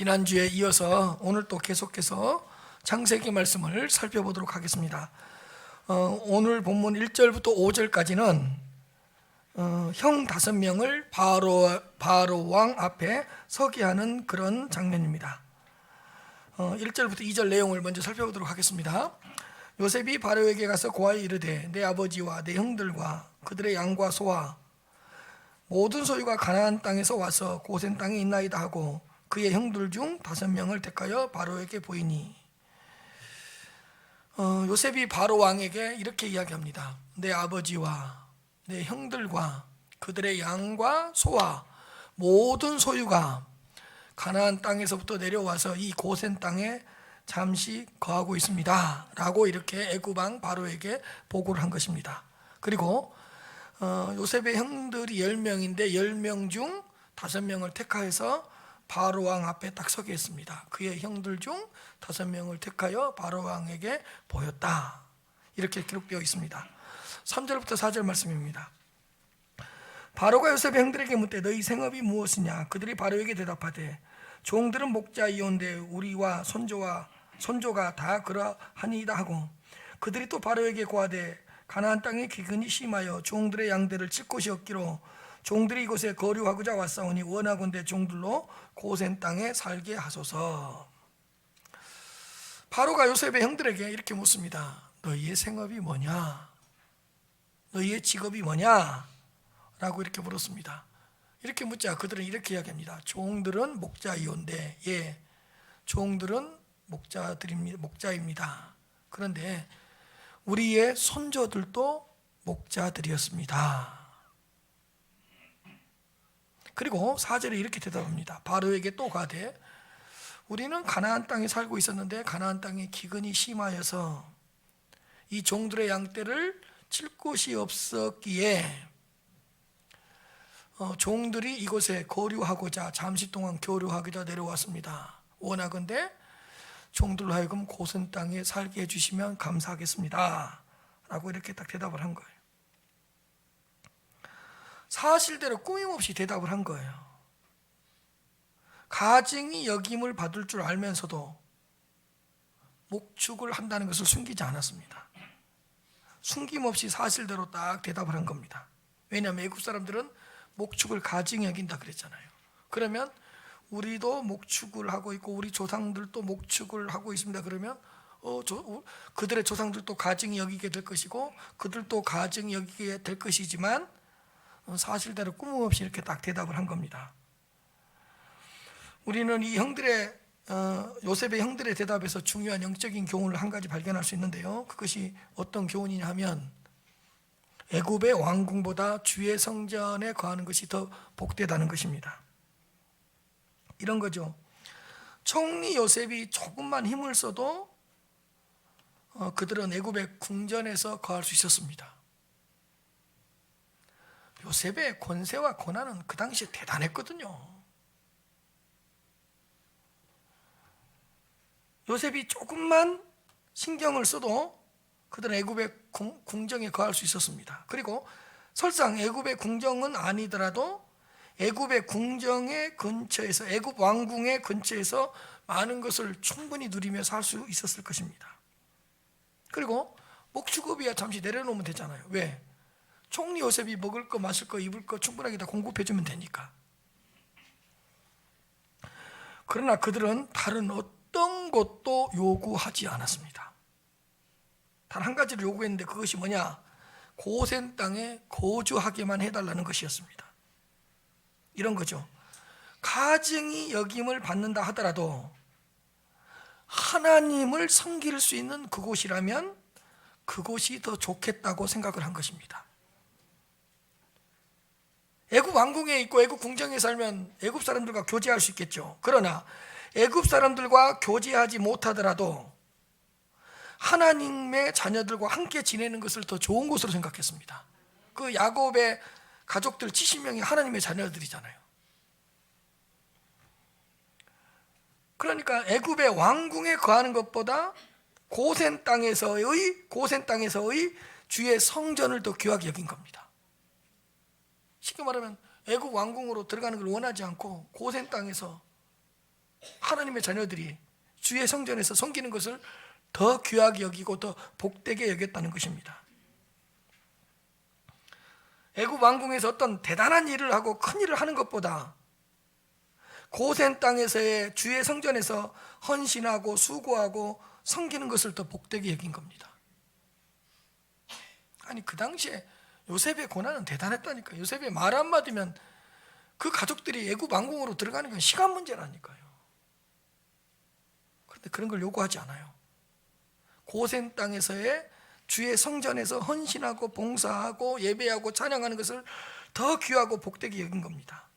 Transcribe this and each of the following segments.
지난주에 이어서 오늘 또 계속해서 창세기 말씀을 살펴보도록 하겠습니다. 오늘 본문 1절부터 5절까지는 형 5명을 바로 왕 앞에 서게 하는 그런 장면입니다. 1절부터 2절 내용을 먼저 살펴보도록 하겠습니다. 요셉이 바로에게 가서 고하여 이르되 내 아버지와 내 형들과 그들의 양과 소와 모든 소유가 가나안 땅에서 와서 고센 땅에 있나이다 하고 그의 형들 중 5명을 택하여 바로에게 보이니, 요셉이 바로 왕에게 이렇게 이야기합니다. 내 아버지와 내 형들과 그들의 양과 소와 모든 소유가 가나안 땅에서부터 내려와서 이 고센 땅에 잠시 거하고 있습니다 라고 이렇게 애굽 왕 바로에게 보고를 한 것입니다. 그리고 요셉의 형들이 10명인데 10명 중 5명을 택하여서 바로 왕 앞에 딱 서게 했습니다. 그의 형들 중 5명을 택하여 바로 왕에게 보였다, 이렇게 기록되어 있습니다. 3절부터 4절 말씀입니다. 바로가 요셉의 형들에게 묻되 너희 생업이 무엇이냐? 그들이 바로에게 대답하되 종들은 목자이온데 우리와 손조가 다 그러하니이다 하고, 그들이 또 바로에게 고하되 가나안 땅에 기근이 심하여 종들의 양들을 칠 곳이 없기로 종들이 이곳에 거류하고자 왔사오니 원하건대 종들로 고센 땅에 살게 하소서. 바로가 요셉의 형들에게 이렇게 묻습니다. 너희의 생업이 뭐냐? 너희의 직업이 뭐냐? 라고 이렇게 물었습니다. 이렇게 묻자 그들은 이렇게 이야기합니다. 종들은 목자이온데, 예, 종들은 목자입니다. 그런데 우리의 손조들도 목자들이었습니다. 그리고 4절에 이렇게 대답합니다. 바로에게 또 가되 우리는 가나안 땅에 살고 있었는데 가나안 땅에 기근이 심하여서 이 종들의 양떼를 칠 곳이 없었기에 종들이 이곳에 거류하고자 잠시 동안 교류하고자 내려왔습니다. 원하건대 종들로 하여금 고센 땅에 살게 해주시면 감사하겠습니다 라고 이렇게 딱 대답을 한 거예요. 사실대로 꾸밈없이 대답을 한 거예요. 가증이 여김을 받을 줄 알면서도 목축을 한다는 것을 숨기지 않았습니다. 숨김없이 사실대로 딱 대답을 한 겁니다. 왜냐하면 애굽 사람들은 목축을 가증히 여긴다 그랬잖아요. 그러면 우리도 목축을 하고 있고 우리 조상들도 목축을 하고 있습니다. 그러면 그들의 조상들도 가증히 여기게 될 것이고 그들도 가증히 여기게 될 것이지만 사실대로 꾸밈없이 이렇게 딱 대답을 한 겁니다. 우리는 이 요셉의 형들의 대답에서 중요한 영적인 교훈을 한 가지 발견할 수 있는데요. 그것이 어떤 교훈이냐 하면 애굽의 왕궁보다 주의 성전에 거하는 것이 더 복되다는 것입니다. 이런 거죠. 총리 요셉이 조금만 힘을 써도 그들은 애굽의 궁전에서 거할 수 있었습니다. 요셉의 권세와 권한은 그 당시에 대단했거든요. 요셉이 조금만 신경을 써도 그들은 애굽의 궁정에 거할 수 있었습니다. 그리고 설상 애굽의 궁정은 아니더라도 애굽의 궁정의 근처에서, 애굽 왕궁의 근처에서 많은 것을 충분히 누리며 살 수 있었을 것입니다. 그리고 목축업이야 잠시 내려놓으면 되잖아요. 왜? 총리 요셉이 먹을 거, 마실 거, 입을 거 충분하게 다 공급해주면 되니까. 그러나 그들은 다른 어떤 것도 요구하지 않았습니다. 단 한 가지를 요구했는데 그것이 뭐냐? 고센 땅에 거주하게만 해달라는 것이었습니다. 이런 거죠. 가증이 여김을 받는다 하더라도 하나님을 섬길 수 있는 그곳이라면 그곳이 더 좋겠다고 생각을 한 것입니다. 애굽 왕궁에 있고 애굽 궁정에 살면 애굽 사람들과 교제할 수 있겠죠. 그러나 애굽 사람들과 교제하지 못하더라도 하나님의 자녀들과 함께 지내는 것을 더 좋은 곳으로 생각했습니다. 그 야곱의 가족들 70명이 하나님의 자녀들이잖아요. 그러니까 애굽의 왕궁에 거하는 것보다 고센 땅에서의 주의 성전을 더 귀하게 여긴 겁니다. 쉽게 말하면 애굽 왕궁으로 들어가는 걸 원하지 않고 고센 땅에서 하나님의 자녀들이 주의 성전에서 섬기는 것을 더 귀하게 여기고 더 복되게 여겼다는 것입니다. 애굽 왕궁에서 어떤 대단한 일을 하고 큰 일을 하는 것보다 고센 땅에서의 주의 성전에서 헌신하고 수고하고 섬기는 것을 더 복되게 여긴 겁니다. 아니, 그 당시에 요셉의 고난은 대단했다니까요. 요셉의 말 한마디면 그 가족들이 애굽 왕궁으로 들어가는 건 시간 문제라니까요. 그런데 그런 걸 요구하지 않아요. 고센 땅에서의 주의 성전에서 헌신하고 봉사하고 예배하고 찬양하는 것을 더 귀하고 복되게 여긴 겁니다.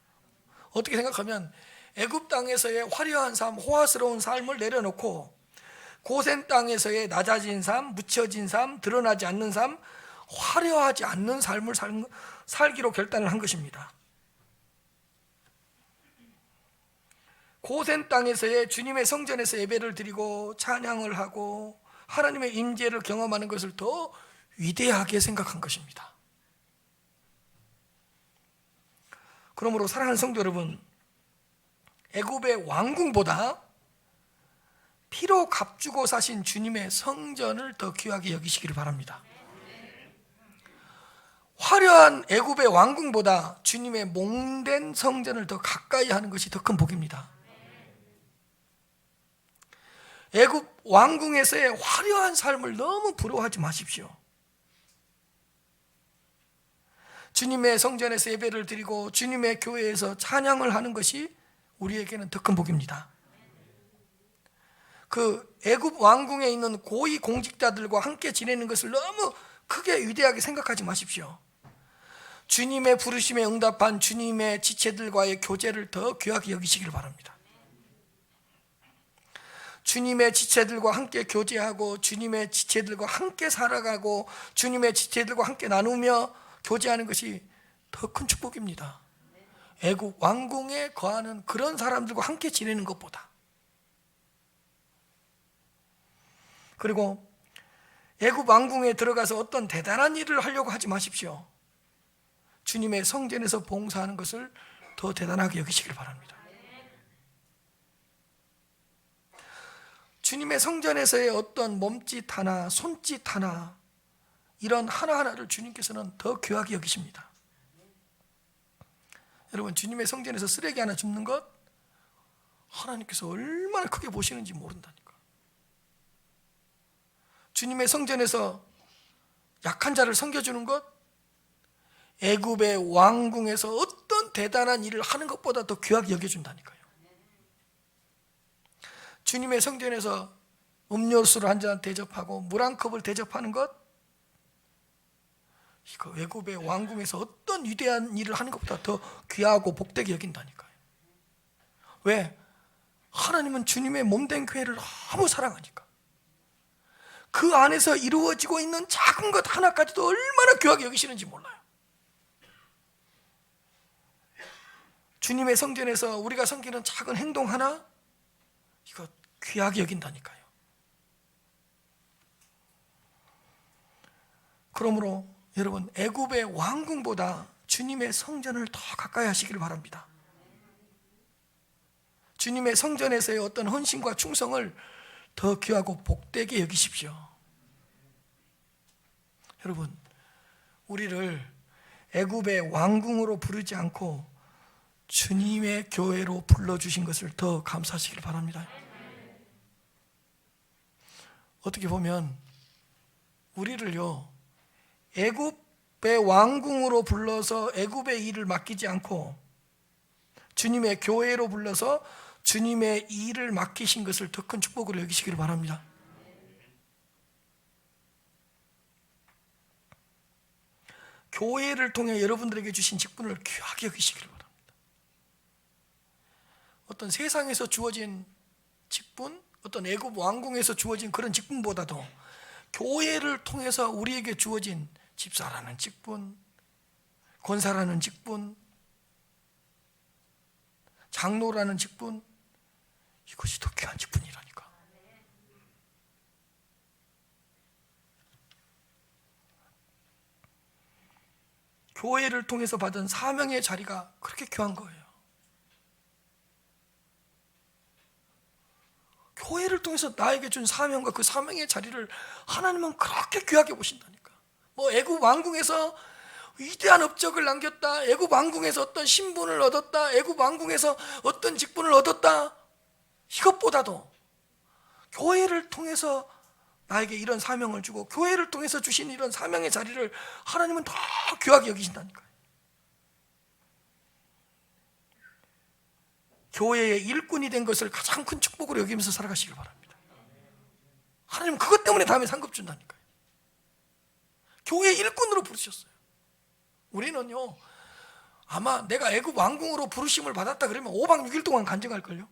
어떻게 생각하면 애굽 땅에서의 화려한 삶, 호화스러운 삶을 내려놓고 고센 땅에서의 낮아진 삶, 묻혀진 삶, 드러나지 않는 삶, 화려하지 않는 삶을 살기로 결단을 한 것입니다. 고센 땅에서의 주님의 성전에서 예배를 드리고 찬양을 하고 하나님의 임재를 경험하는 것을 더 위대하게 생각한 것입니다. 그러므로 사랑하는 성도 여러분, 애굽의 왕궁보다 피로 값주고 사신 주님의 성전을 더 귀하게 여기시기를 바랍니다. 화려한 애굽의 왕궁보다 주님의 몽된 성전을 더 가까이 하는 것이 더 큰 복입니다. 애굽 왕궁에서의 화려한 삶을 너무 부러워하지 마십시오. 주님의 성전에서 예배를 드리고 주님의 교회에서 찬양을 하는 것이 우리에게는 더 큰 복입니다. 그 애굽 왕궁에 있는 고위 공직자들과 함께 지내는 것을 너무 크게 위대하게 생각하지 마십시오. 주님의 부르심에 응답한 주님의 지체들과의 교제를 더 귀하게 여기시길 바랍니다. 주님의 지체들과 함께 교제하고 주님의 지체들과 함께 살아가고 주님의 지체들과 함께 나누며 교제하는 것이 더 큰 축복입니다. 애굽 왕궁에 거하는 그런 사람들과 함께 지내는 것보다. 그리고 애굽 왕궁에 들어가서 어떤 대단한 일을 하려고 하지 마십시오. 주님의 성전에서 봉사하는 것을 더 대단하게 여기시길 바랍니다. 주님의 성전에서의 어떤 몸짓 하나, 손짓 하나, 이런 하나하나를 주님께서는 더 귀하게 여기십니다. 여러분, 주님의 성전에서 쓰레기 하나 줍는 것, 하나님께서 얼마나 크게 보시는지 모른다니까. 주님의 성전에서 약한 자를 섬겨주는 것, 애굽의 왕궁에서 어떤 대단한 일을 하는 것보다 더 귀하게 여겨준다니까요. 주님의 성전에서 음료수를 한 잔 대접하고 물 한 컵을 대접하는 것, 이거 애굽의 왕궁에서 어떤 위대한 일을 하는 것보다 더 귀하고 복되게 여긴다니까요. 왜? 하나님은 주님의 몸된 교회를 너무 사랑하니까. 그 안에서 이루어지고 있는 작은 것 하나까지도 얼마나 귀하게 여기시는지 몰라요. 주님의 성전에서 우리가 섬기는 작은 행동 하나, 이거 귀하게 여긴다니까요. 그러므로 여러분, 애굽의 왕궁보다 주님의 성전을 더 가까이 하시기를 바랍니다. 주님의 성전에서의 어떤 헌신과 충성을 더 귀하고 복되게 여기십시오. 여러분, 우리를 애굽의 왕궁으로 부르지 않고 주님의 교회로 불러주신 것을 더 감사하시길 바랍니다. 어떻게 보면 우리를요, 애굽의 왕궁으로 불러서 애굽의 일을 맡기지 않고 주님의 교회로 불러서 주님의 일을 맡기신 것을 더 큰 축복으로 여기시기를 바랍니다. 교회를 통해 여러분들에게 주신 직분을 귀하게 여기시기를 바랍니다. 어떤 세상에서 주어진 직분, 어떤 애굽 왕궁에서 주어진 그런 직분보다도 교회를 통해서 우리에게 주어진 집사라는 직분, 권사라는 직분, 장로라는 직분, 이것이 더 귀한 직분이라니까. 교회를 통해서 받은 사명의 자리가 그렇게 귀한 거예요. 교회를 통해서 나에게 준 사명과 그 사명의 자리를 하나님은 그렇게 귀하게 보신다니까. 뭐 애굽 왕궁에서 위대한 업적을 남겼다, 애굽 왕궁에서 어떤 신분을 얻었다, 애굽 왕궁에서 어떤 직분을 얻었다, 이것보다도 교회를 통해서 나에게 이런 사명을 주고 교회를 통해서 주신 이런 사명의 자리를 하나님은 더 귀하게 여기신다니까요. 교회의 일꾼이 된 것을 가장 큰 축복으로 여기면서 살아가시길 바랍니다. 하나님은 그것 때문에 다음에 상급 준다니까요. 교회의 일꾼으로 부르셨어요. 우리는요, 아마 내가 애굽 왕궁으로 부르심을 받았다 그러면 5박 6일 동안 간증할걸요.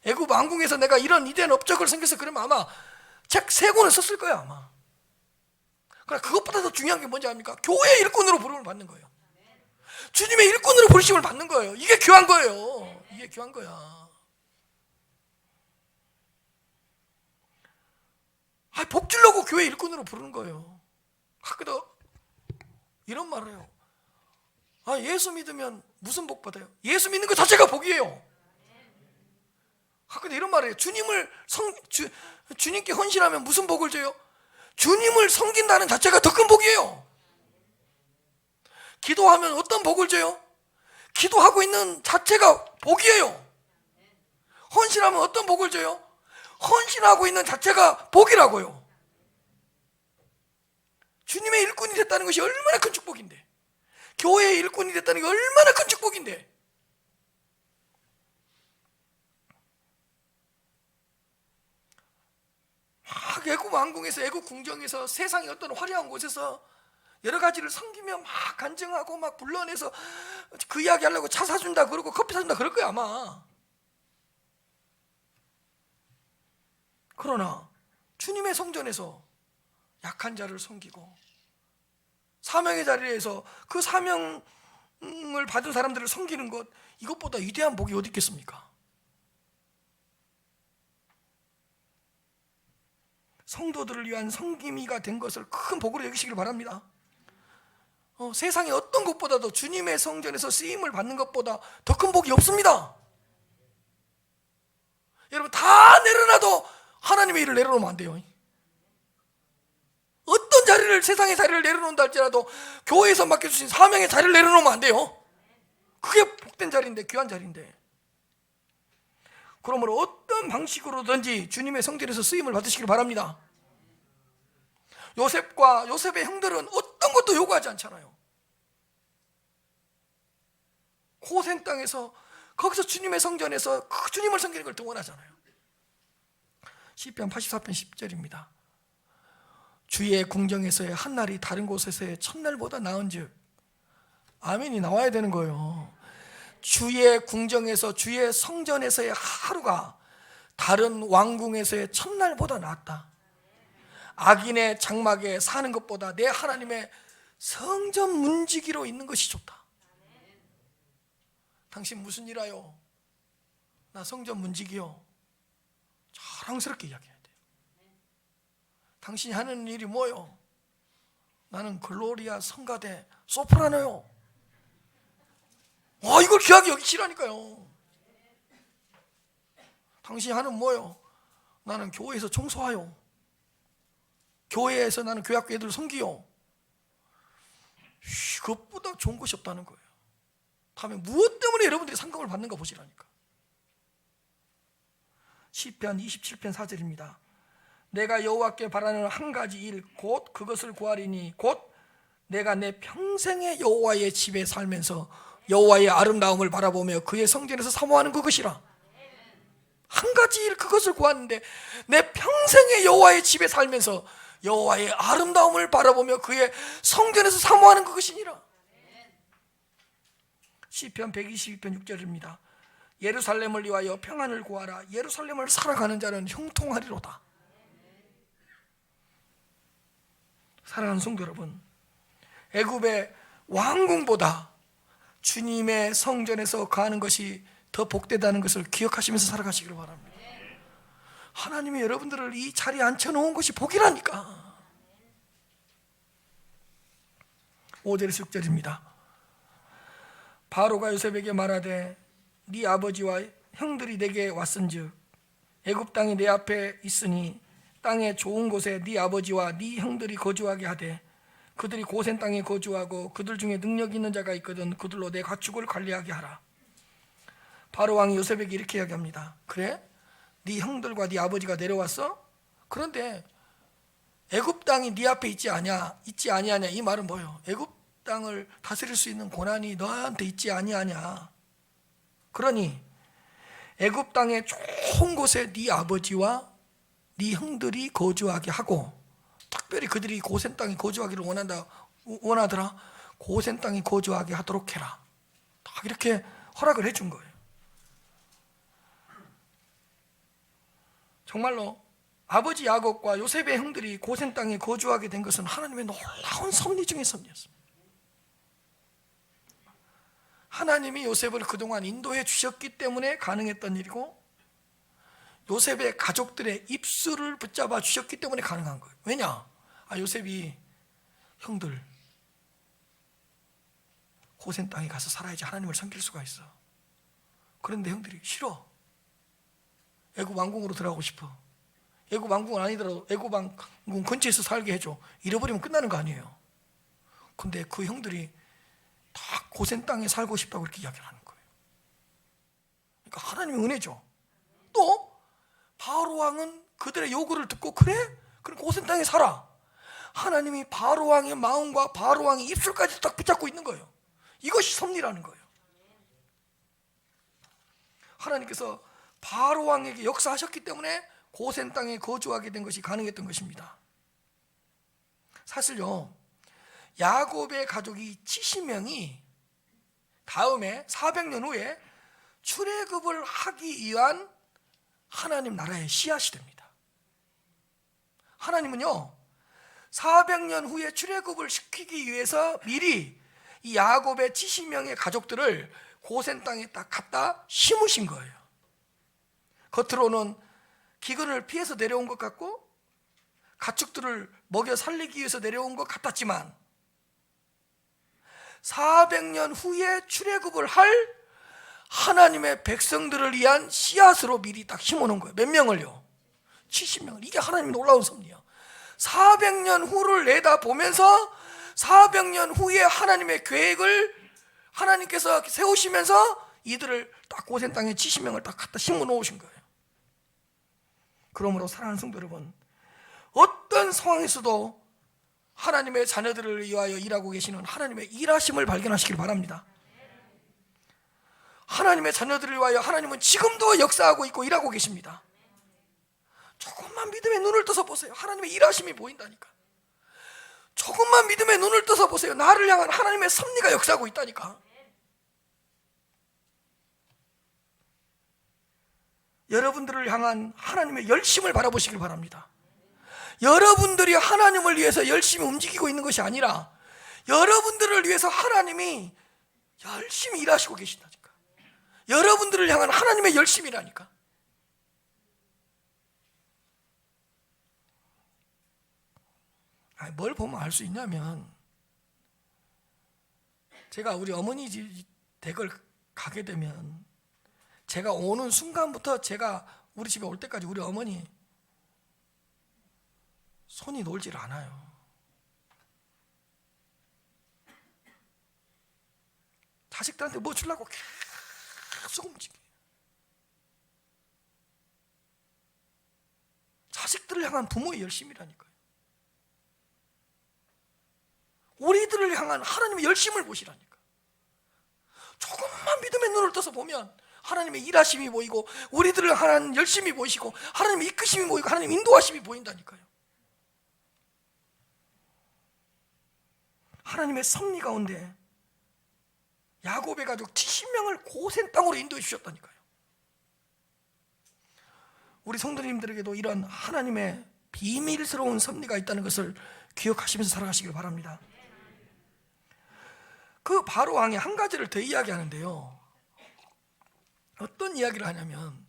애굽 왕궁에서 내가 이런 위대한 업적을 생겨서 그러면 아마 책 3권을 썼을 거야 아마. 그러나 그것보다 더 중요한 게 뭔지 압니까? 교회의 일꾼으로 부름을 받는 거예요. 주님의 일꾼으로 부르심을 받는 거예요. 이게 귀한 거예요. 이게 귀한 거야. 복 주려고 교회 일꾼으로 부르는 거예요. 가끔도 이런 말을 해요. 예수 믿으면 무슨 복 받아요? 예수 믿는 것 자체가 복이에요. 가끔도 이런 말을 해요. 주님께 헌신하면 무슨 복을 줘요? 주님을 섬긴다는 자체가 더 큰 복이에요. 기도하면 어떤 복을 줘요? 기도하고 있는 자체가 복이에요. 헌신하면 어떤 복을 줘요? 헌신하고 있는 자체가 복이라고요. 주님의 일꾼이 됐다는 것이 얼마나 큰 축복인데, 교회의 일꾼이 됐다는 게 얼마나 큰 축복인데. 막 애굽 왕궁에서, 애굽 궁정에서, 세상의 어떤 화려한 곳에서 여러 가지를 섬기며 막 간증하고 막 불러내서 그 이야기 하려고 차 사준다 그러고 커피 사준다 그럴 거야 아마. 그러나 주님의 성전에서 약한 자를 섬기고 사명의 자리에서 그 사명을 받은 사람들을 섬기는 것, 이것보다 위대한 복이 어디 있겠습니까? 성도들을 위한 섬김이가 된 것을 큰 복으로 여기시길 바랍니다. 세상의 어떤 것보다도 주님의 성전에서 쓰임을 받는 것보다 더 큰 복이 없습니다. 여러분, 다 내려놔도 하나님의 일을 내려놓으면 안 돼요. 어떤 자리를, 세상의 자리를 내려놓는다 할지라도 교회에서 맡겨주신 사명의 자리를 내려놓으면 안 돼요. 그게 복된 자리인데, 귀한 자리인데. 그러므로 어떤 방식으로든지 주님의 성전에서 쓰임을 받으시길 바랍니다. 요셉과 요셉의 형들은 어떤 것도 요구하지 않잖아요. 고생 땅에서, 거기서 주님의 성전에서 그 주님을 섬기는 걸 더 원하잖아요. 시편 84편 10절입니다. 주의 궁정에서의 한날이 다른 곳에서의 첫날보다 나은즉. 아멘이 나와야 되는 거예요. 주의 궁정에서, 주의 성전에서의 하루가 다른 왕궁에서의 첫날보다 낫다. 악인의 장막에 사는 것보다 내 하나님의 성전 문지기로 있는 것이 좋다. 당신 무슨 일 하요? 나 성전 문지기요. 자랑스럽게 이야기해야 돼요. 당신이 하는 일이 뭐요? 나는 글로리아 성가대 소프라노요. 이걸 귀하게 여기시라니까요. 당신이 하는 뭐요? 나는 교회에서 청소하요. 교회에서 나는 교회학교 애들 섬기요. 그것보다 좋은 것이 없다는 거예요. 다음에 무엇 때문에 여러분들이 상급을 받는가 보시라니까. 시편 27편 4절입니다. 내가 여호와께 바라는 한 가지 일 곧 그것을 구하리니 곧 내가 내 평생의 여호와의 집에 살면서 여호와의 아름다움을 바라보며 그의 성전에서 사모하는 그것이라. 한 가지 일, 그것을 구하는데 내 평생의 여호와의 집에 살면서 여호와의 아름다움을 바라보며 그의 성전에서 사모하는 그것이니라. 시편 122편 6절입니다. 예루살렘을 위하여 평안을 구하라. 예루살렘을 살아가는 자는 형통하리로다. 사랑하는 성도 여러분, 애굽의 왕궁보다 주님의 성전에서 거하는 것이 더 복되다는 것을 기억하시면서 살아가시기를 바랍니다. 하나님이 여러분들을 이 자리에 앉혀놓은 것이 복이라니까. 5절에서 6절입니다. 바로가 요셉에게 말하되 네 아버지와 형들이 내게 왔은즉 애굽 땅이 내 앞에 있으니 땅의 좋은 곳에 네 아버지와 네 형들이 거주하게 하되 그들이 고센 땅에 거주하고 그들 중에 능력 있는 자가 있거든 그들로 내 가축을 관리하게 하라. 바로 왕이 요셉에게 이렇게 이야기합니다. 그래? 네 형들과 네 아버지가 내려왔어? 그런데 애굽 땅이 네 앞에 있지 아니하냐? 이 말은 뭐예요? 애굽 땅을 다스릴 수 있는 권한이 너한테 있지 아니하냐? 그러니 애굽 땅의 좋은 곳에 네 아버지와 네 형들이 거주하게 하고, 특별히 그들이 고센 땅에 거주하기를 원하더라. 고센 땅에 거주하게 하도록 해라. 딱 이렇게 허락을 해준 거예요. 정말로 아버지 야곱과 요셉의 형들이 고센 땅에 거주하게 된 것은 하나님의 놀라운 섭리 중의 섭리였습니다. 하나님이 요셉을 그동안 인도해 주셨기 때문에 가능했던 일이고, 요셉의 가족들의 입술을 붙잡아 주셨기 때문에 가능한 거예요. 왜냐? 요셉이 형들 고센 땅에 가서 살아야지 하나님을 섬길 수가 있어. 그런데 형들이 싫어. 애굽 왕궁으로 들어가고 싶어. 애굽 왕궁은 아니더라도 애굽 왕궁 근처에서 살게 해줘. 잃어버리면 끝나는 거 아니에요. 근데 그 형들이 다 고센 땅에 살고 싶다고 이렇게 이야기를 하는 거예요. 그러니까 하나님의 은혜죠. 또 바로 왕은 그들의 요구를 듣고 그래? 그럼 고센 땅에 살아. 하나님이 바로 왕의 마음과 바로 왕의 입술까지 딱 붙잡고 있는 거예요. 이것이 섭리라는 거예요. 하나님께서 바로 왕에게 역사하셨기 때문에 고센 땅에 거주하게 된 것이 가능했던 것입니다. 사실요, 야곱의 가족이 70명이 다음에 400년 후에 출애굽을 하기 위한 하나님 나라의 씨앗이 됩니다. 하나님은요 400년 후에 출애굽을 시키기 위해서 미리 이 야곱의 70명의 가족들을 고센 땅에 딱 갖다 심으신 거예요. 겉으로는 기근을 피해서 내려온 것 같고 가축들을 먹여 살리기 위해서 내려온 것 같았지만 400년 후에 출애굽을 할 하나님의 백성들을 위한 씨앗으로 미리 딱 심어놓은 거예요. 몇 명을요? 70명을. 이게 하나님의 놀라운 섭리야. 400년 후를 내다보면서 400년 후에 하나님의 계획을 하나님께서 세우시면서 이들을 딱 고센 땅에 70명을 딱 갖다 심어 놓으신 거예요. 그러므로 사랑하는 성도 여러분, 어떤 상황에서도 하나님의 자녀들을 위하여 일하고 계시는 하나님의 일하심을 발견하시길 바랍니다. 하나님의 자녀들을 위하여 하나님은 지금도 역사하고 있고 일하고 계십니다. 조금만 믿음의 눈을 떠서 보세요. 하나님의 일하심이 보인다니까. 조금만 믿음의 눈을 떠서 보세요. 나를 향한 하나님의 섭리가 역사하고 있다니까. 여러분들을 향한 하나님의 열심을 바라보시길 바랍니다. 여러분들이 하나님을 위해서 열심히 움직이고 있는 것이 아니라 여러분들을 위해서 하나님이 열심히 일하시고 계신다니까. 여러분들을 향한 하나님의 열심이라니까. 뭘 보면 알 수 있냐면, 제가 우리 어머니 집 댁을 가게 되면 제가 오는 순간부터 제가 우리 집에 올 때까지 우리 어머니 손이 놀질 않아요. 자식들한테 뭐 주려고 계속 움직여요. 자식들을 향한 부모의 열심이라니까요. 우리들을 향한 하나님의 열심을 보시라니까. 조금만 믿음의 눈을 떠서 보면 하나님의 일하심이 보이고 우리들을 향한 열심이 보이시고 하나님의 이끄심이 보이고 하나님의 인도하심이 보인다니까요. 하나님의 섭리 가운데 야곱의 가족 70명을 고센 땅으로 인도해 주셨다니까요. 우리 성도님들에게도 이런 하나님의 비밀스러운 섭리가 있다는 것을 기억하시면서 살아가시길 바랍니다. 그 바로 왕이 한 가지를 더 이야기하는데요, 어떤 이야기를 하냐면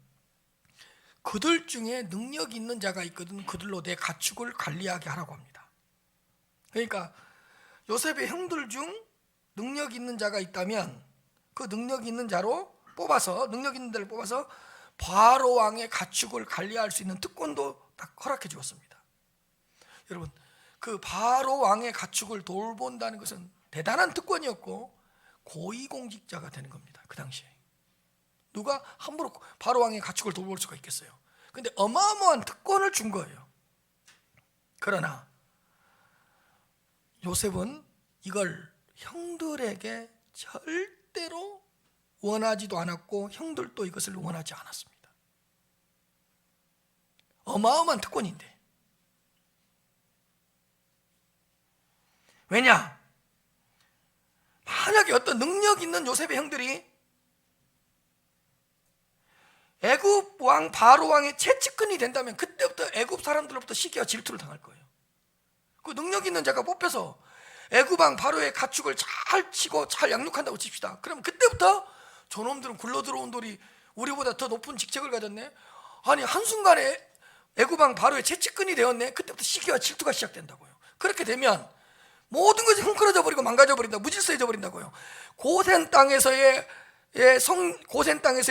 그들 중에 능력 있는 자가 있거든 그들로 내 가축을 관리하게 하라고 합니다. 그러니까 요셉의 형들 중 능력 있는 자가 있다면 그 능력 있는 자로 뽑아서, 능력 있는 데를 뽑아서 바로 왕의 가축을 관리할 수 있는 특권도 딱 허락해 주었습니다. 여러분, 그 바로 왕의 가축을 돌본다는 것은 대단한 특권이었고 고위공직자가 되는 겁니다. 그 당시에 누가 함부로 바로 왕의 가축을 돌볼 수가 있겠어요? 근데 어마어마한 특권을 준 거예요. 그러나 요셉은 이걸 형들에게 절대로 원하지도 않았고 형들도 이것을 원하지 않았습니다. 어마어마한 특권인데. 왜냐? 만약에 어떤 능력 있는 요셉의 형들이 애굽 왕 바로 왕의 채찍근이 된다면 그때부터 애굽 사람들로부터 시기와 질투를 당할 거예요. 그 능력 있는 자가 뽑혀서 애굽 왕 바로의 가축을 잘 치고 잘 양육한다고 칩시다. 그럼 그때부터 저놈들은 굴러 들어온 돌이 우리보다 더 높은 직책을 가졌네. 아니 한순간에 애굽 왕 바로의 채찍근이 되었네. 그때부터 시기와 질투가 시작된다고요. 그렇게 되면 모든 것이 헝클어져 버리고 망가져 버린다. 무질서해져 버린다고요. 고센 땅에서의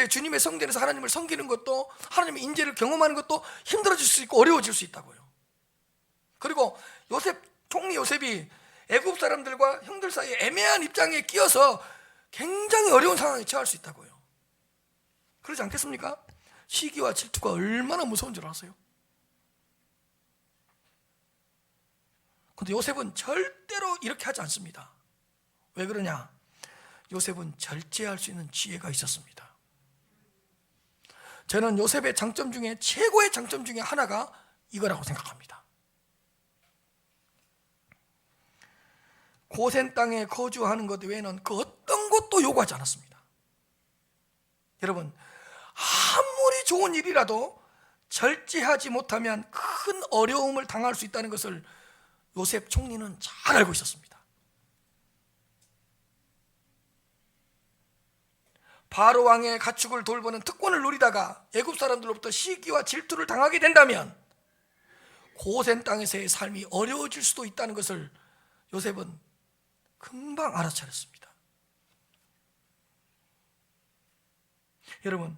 주님의 성전에서 하나님을 섬기는 것도, 하나님의 인재를 경험하는 것도 힘들어질 수 있고 어려워질 수 있다고요. 그리고 총리 요셉이 애굽 사람들과 형들 사이에 애매한 입장에 끼어서 굉장히 어려운 상황에 처할 수 있다고요. 그러지 않겠습니까? 시기와 질투가 얼마나 무서운 줄 아세요? 근데 요셉은 절대로 이렇게 하지 않습니다. 왜 그러냐? 요셉은 절제할 수 있는 지혜가 있었습니다. 저는 요셉의 장점 중에 최고의 장점 중에 하나가 이거라고 생각합니다. 고센 땅에 거주하는 것 외에는 그 어떤 것도 요구하지 않았습니다. 여러분, 아무리 좋은 일이라도 절제하지 못하면 큰 어려움을 당할 수 있다는 것을 요셉 총리는 잘 알고 있었습니다. 바로 왕의 가축을 돌보는 특권을 누리다가 애굽 사람들로부터 시기와 질투를 당하게 된다면 고센 땅에서의 삶이 어려워질 수도 있다는 것을 요셉은 금방 알아차렸습니다. 여러분,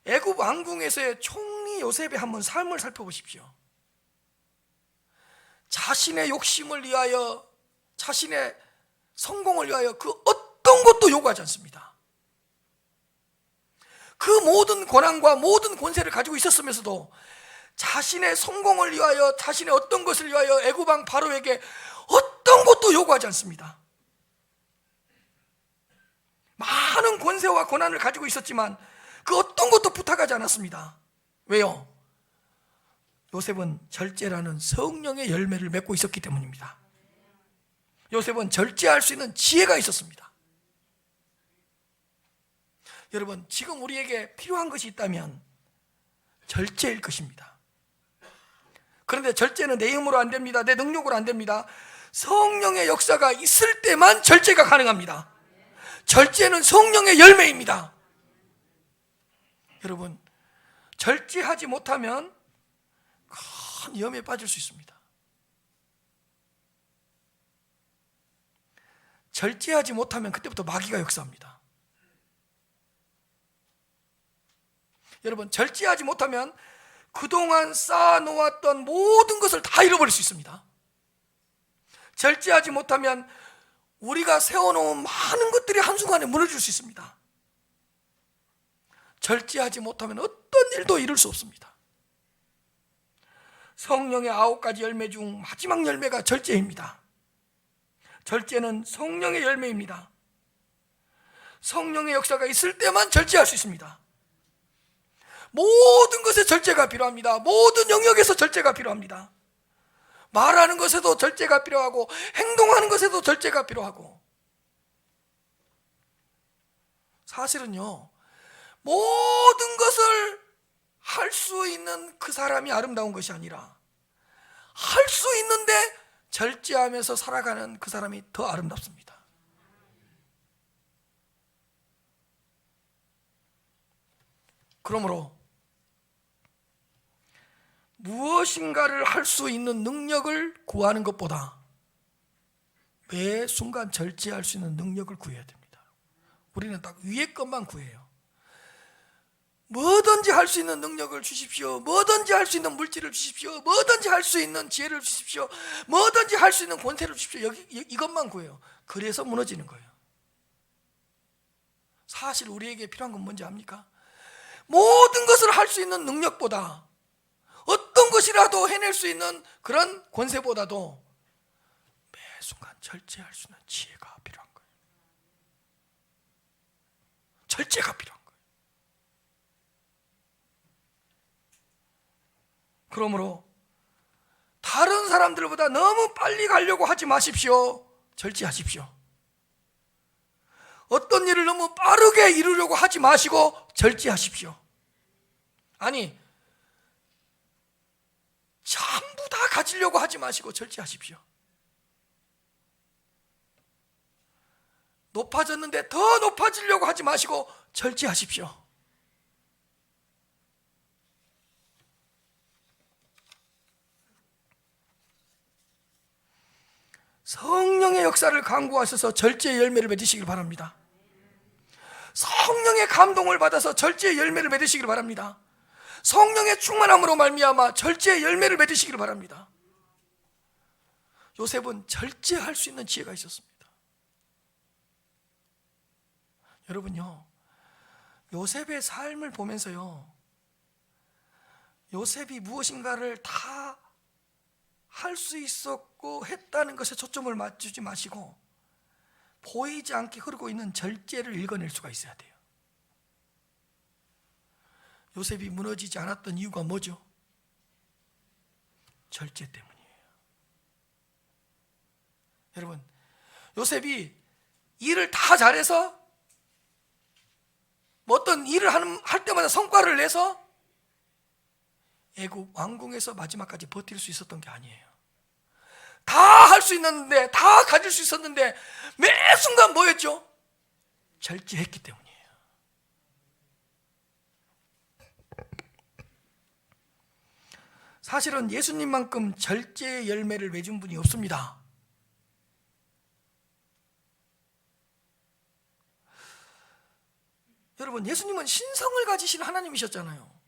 애굽 왕궁에서의 총리 요셉의 한번 삶을 살펴보십시오. 자신의 욕심을 위하여, 자신의 성공을 위하여 그 어떤 것도 요구하지 않습니다. 그 모든 권한과 모든 권세를 가지고 있었으면서도 자신의 성공을 위하여, 자신의 어떤 것을 위하여 애굽 왕 바로에게 어떤 것도 요구하지 않습니다. 많은 권세와 권한을 가지고 있었지만 그 어떤 것도 부탁하지 않았습니다. 왜요? 요셉은 절제라는 성령의 열매를 맺고 있었기 때문입니다. 요셉은 절제할 수 있는 지혜가 있었습니다. 여러분, 지금 우리에게 필요한 것이 있다면 절제일 것입니다. 그런데 절제는 내 힘으로 안 됩니다. 내 능력으로 안 됩니다. 성령의 역사가 있을 때만 절제가 가능합니다. 절제는 성령의 열매입니다. 여러분, 절제하지 못하면 큰 위험에 빠질 수 있습니다. 절제하지 못하면 그때부터 마귀가 역사합니다. 여러분, 절제하지 못하면 그동안 쌓아놓았던 모든 것을 다 잃어버릴 수 있습니다. 절제하지 못하면 우리가 세워놓은 많은 것들이 한순간에 무너질 수 있습니다. 절제하지 못하면 어떤 일도 이룰 수 없습니다. 성령의 9가지 열매 중 마지막 열매가 절제입니다. 절제는 성령의 열매입니다. 성령의 역사가 있을 때만 절제할 수 있습니다. 모든 것에 절제가 필요합니다. 모든 영역에서 절제가 필요합니다. 말하는 것에도 절제가 필요하고 행동하는 것에도 절제가 필요하고, 사실은요, 모든 것을 할 수 있는 그 사람이 아름다운 것이 아니라 할 수 있는데 절제하면서 살아가는 그 사람이 더 아름답습니다. 그러므로 무엇인가를 할 수 있는 능력을 구하는 것보다 매 순간 절제할 수 있는 능력을 구해야 됩니다. 우리는 딱 위에 것만 구해요. 뭐든지 할 수 있는 능력을 주십시오. 뭐든지 할 수 있는 물질을 주십시오. 뭐든지 할 수 있는 지혜를 주십시오. 뭐든지 할 수 있는 권세를 주십시오. 이것만 구해요. 그래서 무너지는 거예요. 사실 우리에게 필요한 건 뭔지 압니까? 모든 것을 할 수 있는 능력보다, 어떤 것이라도 해낼 수 있는 그런 권세보다도 매 순간 절제할 수 있는 지혜가 필요한 거예요. 절제가 필요한 거예요. 그러므로 다른 사람들보다 너무 빨리 가려고 하지 마십시오. 절제하십시오. 어떤 일을 너무 빠르게 이루려고 하지 마시고 절제하십시오. 아니, 전부 다 가지려고 하지 마시고 절제하십시오. 높아졌는데 더 높아지려고 하지 마시고 절제하십시오. 성령의 역사를 간구하셔서 절제의 열매를 맺으시길 바랍니다. 성령의 감동을 받아서 절제의 열매를 맺으시길 바랍니다. 성령의 충만함으로 말미암아 절제의 열매를 맺으시길 바랍니다. 요셉은 절제할 수 있는 지혜가 있었습니다. 여러분요, 요셉의 삶을 보면서요, 요셉이 무엇인가를 다 할 수 있었고 했다는 것에 초점을 맞추지 마시고 보이지 않게 흐르고 있는 절제를 읽어낼 수가 있어야 돼요. 요셉이 무너지지 않았던 이유가 뭐죠? 절제 때문이에요. 여러분, 요셉이 일을 다 잘해서 뭐 어떤 일을 할 때마다 성과를 내서 애국 왕궁에서 마지막까지 버틸 수 있었던 게 아니에요. 다 할 수 있는데, 다 가질 수 있었는데 매 순간 뭐였죠? 절제했기 때문이에요. 사실은 예수님만큼 절제의 열매를 맺은 분이 없습니다. 여러분, 예수님은 신성을 가지신 하나님이셨잖아요.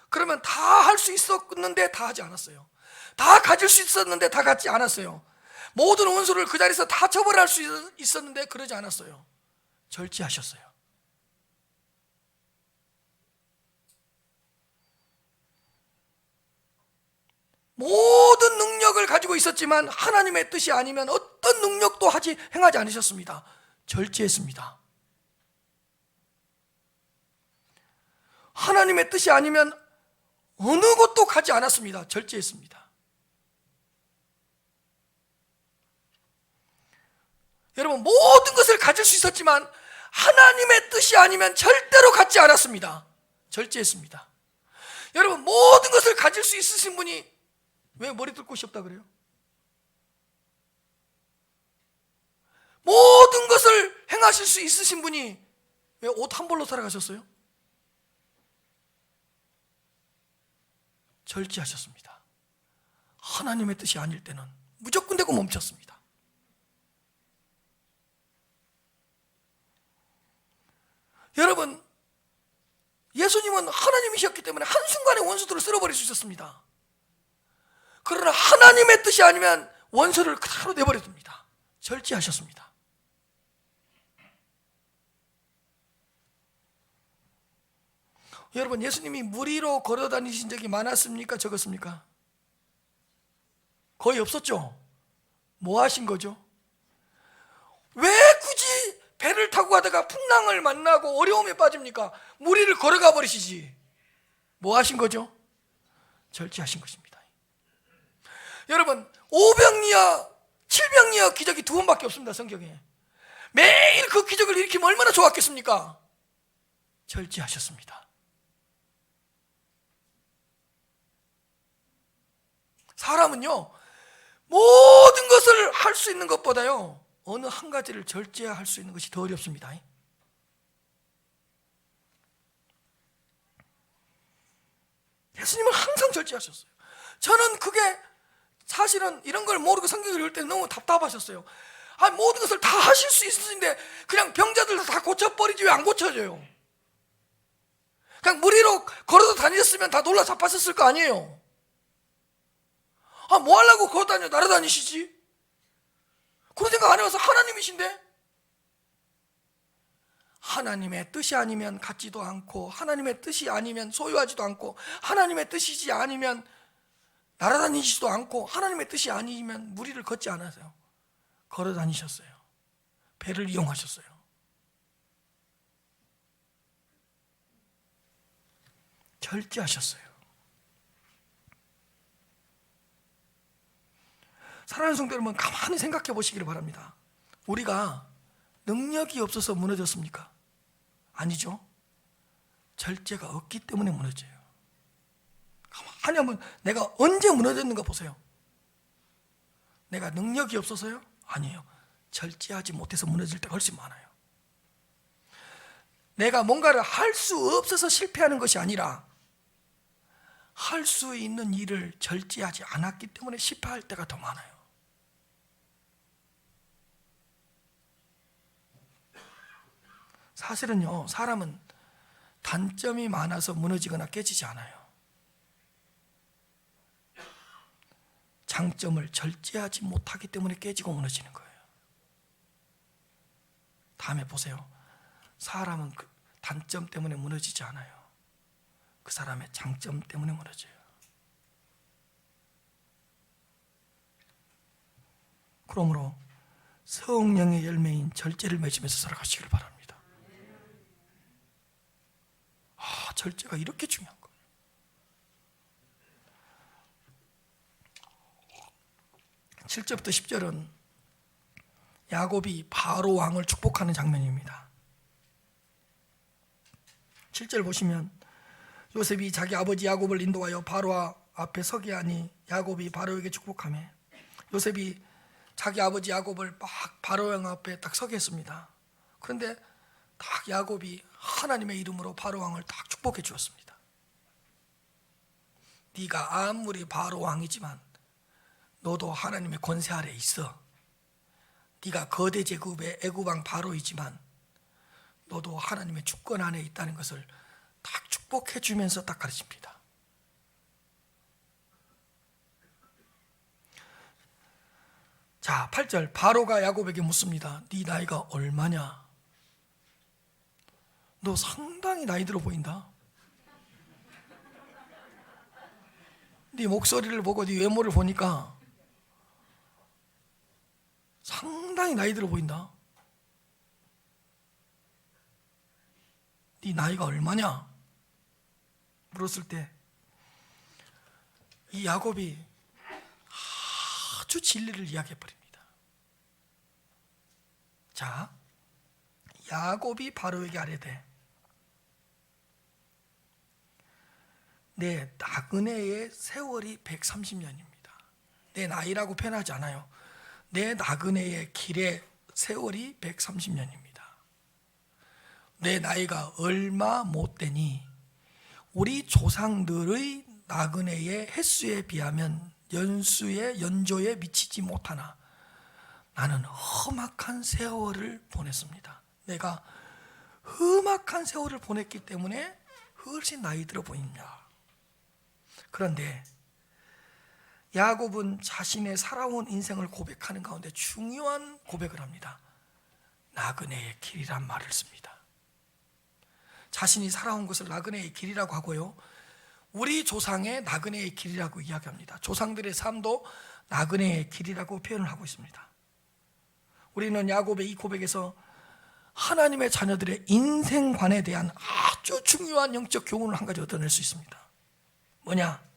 그러면 다 할 수 있었는데 다 하지 않았어요. 다 가질 수 있었는데 다 갖지 않았어요. 모든 원수를 그 자리에서 다 처벌할 수 있었는데 그러지 않았어요. 절제하셨어요. 모든 능력을 가지고 있었지만 하나님의 뜻이 아니면 어떤 능력도 행하지 않으셨습니다. 절제했습니다. 하나님의 뜻이 아니면 어느 곳도 가지 않았습니다. 절제했습니다. 여러분, 모든 것을 가질 수 있었지만 하나님의 뜻이 아니면 절대로 갖지 않았습니다. 절제했습니다. 여러분, 모든 것을 가질 수 있으신 분이 왜 머리 들 곳이 없다 그래요? 모든 것을 행하실 수 있으신 분이 왜 옷 한 벌로 살아가셨어요? 절제하셨습니다. 하나님의 뜻이 아닐 때는 무조건 되고 멈췄습니다. 여러분, 예수님은 하나님이셨기 때문에 한순간에 원수들을 쓸어버릴 수 있었습니다. 그러나 하나님의 뜻이 아니면 원수를 그대로 내버려 둡니다. 절제하셨습니다. 여러분, 예수님이 물 위로 걸어 다니신 적이 많았습니까? 적었습니까? 거의 없었죠? 뭐 하신 거죠? 왜 굳이 배를 타고 가다가 풍랑을 만나고 어려움에 빠집니까? 물 위를 걸어가 버리시지. 뭐 하신 거죠? 절제하신 것입니다. 여러분, 5병리와 7병리와 기적이 2번밖에 없습니다. 성경에. 매일 그 기적을 일으키면 얼마나 좋았겠습니까? 절제하셨습니다. 사람은요, 모든 것을 할 수 있는 것보다요, 어느 한 가지를 절제할 수 있는 것이 더 어렵습니다. 예수님은 항상 절제하셨어요. 저는 그게 사실은 이런 걸 모르고 성경을 읽을 때 너무 답답하셨어요. 아니, 모든 것을 다 하실 수 있으신데 그냥 병자들 다 고쳐버리지 왜 안 고쳐져요? 그냥 무리로 걸어서 다니셨으면 다 놀라 잡혔을 거 아니에요. 아, 뭐 하려고 걸어 다녀 날아다니시지? 그런 생각 안 해봐서 하나님이신데? 하나님의 뜻이 아니면 갖지도 않고, 하나님의 뜻이 아니면 소유하지도 않고, 하나님의 뜻이지 아니면 날아다니지도 않고, 하나님의 뜻이 아니면 무리를 걷지 않아서요. 걸어 다니셨어요. 배를 이용하셨어요. 절제하셨어요. 사랑하는 성도 여러분, 가만히 생각해 보시기를 바랍니다. 우리가 능력이 없어서 무너졌습니까? 아니죠. 절제가 없기 때문에 무너져요. 가만히 한번 내가 언제 무너졌는가 보세요. 내가 능력이 없어서요? 아니에요. 절제하지 못해서 무너질 때가 훨씬 많아요. 내가 뭔가를 할 수 없어서 실패하는 것이 아니라 할 수 있는 일을 절제하지 않았기 때문에 실패할 때가 더 많아요. 사실은요, 사람은 단점이 많아서 무너지거나 깨지지 않아요. 장점을 절제하지 못하기 때문에 깨지고 무너지는 거예요. 다음에 보세요. 사람은 그 단점 때문에 무너지지 않아요. 그 사람의 장점 때문에 무너져요. 그러므로 성령의 열매인 절제를 맺으면서 살아가시기를 바랍니다. 절제가 이렇게 중요한 거예요. 7절부터 10절은 야곱이 바로 왕을 축복하는 장면입니다. 7절 보시면 요셉이 자기 아버지 야곱을 인도하여 바로 앞에 서게 하니 야곱이 바로에게 축복하며, 요셉이 자기 아버지 야곱을 막 바로 왕 앞에 딱 서게 했습니다. 그런데 딱 야곱이 하나님의 이름으로 바로 왕을 딱 축복해 주었습니다. 네가 아무리 바로 왕이지만 너도 하나님의 권세 아래 있어. 네가 거대 제국의 애굽 왕 바로이지만 너도 하나님의 주권 안에 있다는 것을 딱 축복해 주면서 딱 가르칩니다. 자, 8절 바로가 야곱에게 묻습니다. 네 나이가 얼마냐? 너 상당히 나이 들어 보인다. 네 목소리를 보고 네 외모를 보니까 상당히 나이 들어 보인다. 네 나이가 얼마냐? 물었을 때 이 야곱이 아주 진리를 이야기해 버립니다. 자, 야곱이 바로에게 아뢰되 내 나그네의 세월이 130년입니다. 내 나이라고 표현하지 않아요. 내 나그네의 길의 세월이 130년입니다. 내 나이가 얼마 못 되니 우리 조상들의 나그네의 횟수에 비하면 연조에 미치지 못하나 나는 험악한 세월을 보냈습니다. 내가 험악한 세월을 보냈기 때문에 훨씬 나이 들어 보인다. 그런데 야곱은 자신의 살아온 인생을 고백하는 가운데 중요한 고백을 합니다. 나그네의 길이란 말을 씁니다. 자신이 살아온 것을 나그네의 길이라고 하고요, 우리 조상의 나그네의 길이라고 이야기합니다. 조상들의 삶도 나그네의 길이라고 표현을 하고 있습니다. 우리는 야곱의 이 고백에서 하나님의 자녀들의 인생관에 대한 아주 중요한 영적 교훈을 한 가지 얻어낼 수 있습니다. 뭐냐?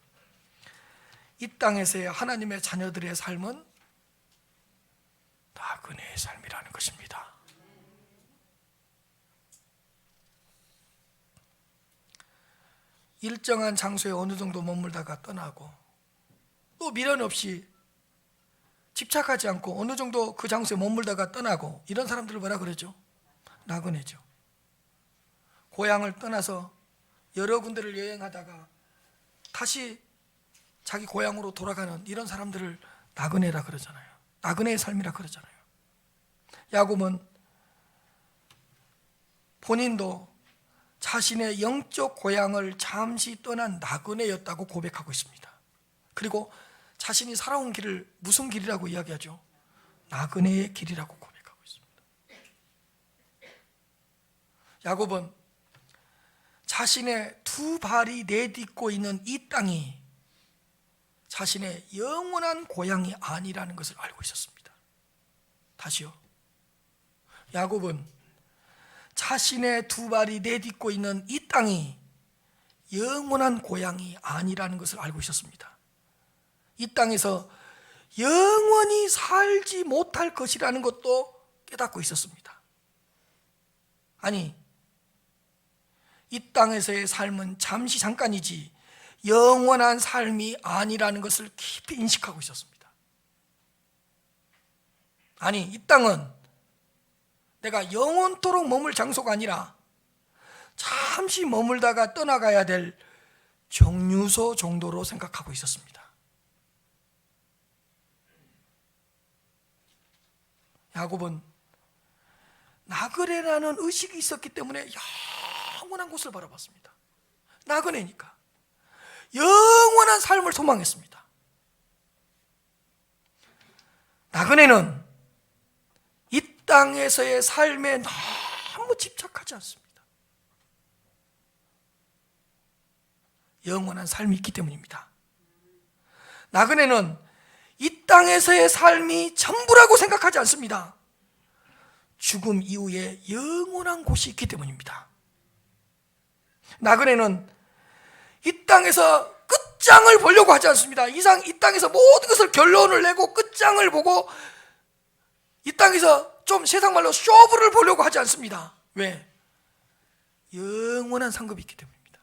이 땅에서의 하나님의 자녀들의 삶은 나그네의 삶이라는 것입니다. 일정한 장소에 어느 정도 머물다가 떠나고 또 미련 없이 집착하지 않고 어느 정도 그 장소에 머물다가 떠나고, 이런 사람들을 뭐라 그러죠? 나그네죠. 고향을 떠나서 여러 군데를 여행하다가 다시 자기 고향으로 돌아가는 이런 사람들을 나그네라 그러잖아요. 나그네의 삶이라 그러잖아요. 야곱은 본인도 자신의 영적 고향을 잠시 떠난 나그네였다고 고백하고 있습니다. 그리고 자신이 살아온 길을 무슨 길이라고 이야기하죠? 나그네의 길이라고 고백하고 있습니다. 야곱은 자신의 두 발이 내딛고 있는 이 땅이 자신의 영원한 고향이 아니라는 것을 알고 있었습니다. 다시요. 야곱은 자신의 두 발이 내딛고 있는 이 땅이 영원한 고향이 아니라는 것을 알고 있었습니다. 이 땅에서 영원히 살지 못할 것이라는 것도 깨닫고 있었습니다. 아니, 이 땅에서의 삶은 잠시 잠깐이지 영원한 삶이 아니라는 것을 깊이 인식하고 있었습니다. 아니, 이 땅은 내가 영원토록 머물 장소가 아니라 잠시 머물다가 떠나가야 될 정류소 정도로 생각하고 있었습니다. 야곱은 나그네라는 의식이 있었기 때문에 영원한 곳을 바라봤습니다. 나그네니까 영원한 삶을 소망했습니다. 나그네는 이 땅에서의 삶에 너무 집착하지 않습니다. 영원한 삶이 있기 때문입니다. 나그네는 이 땅에서의 삶이 전부라고 생각하지 않습니다. 죽음 이후에 영원한 곳이 있기 때문입니다. 나그네는 이 땅에서 끝장을 보려고 하지 않습니다. 이 땅에서 모든 것을 결론을 내고 끝장을 보고 이 땅에서 좀 세상 말로 쇼부를 보려고 하지 않습니다. 왜? 영원한 상급이 있기 때문입니다.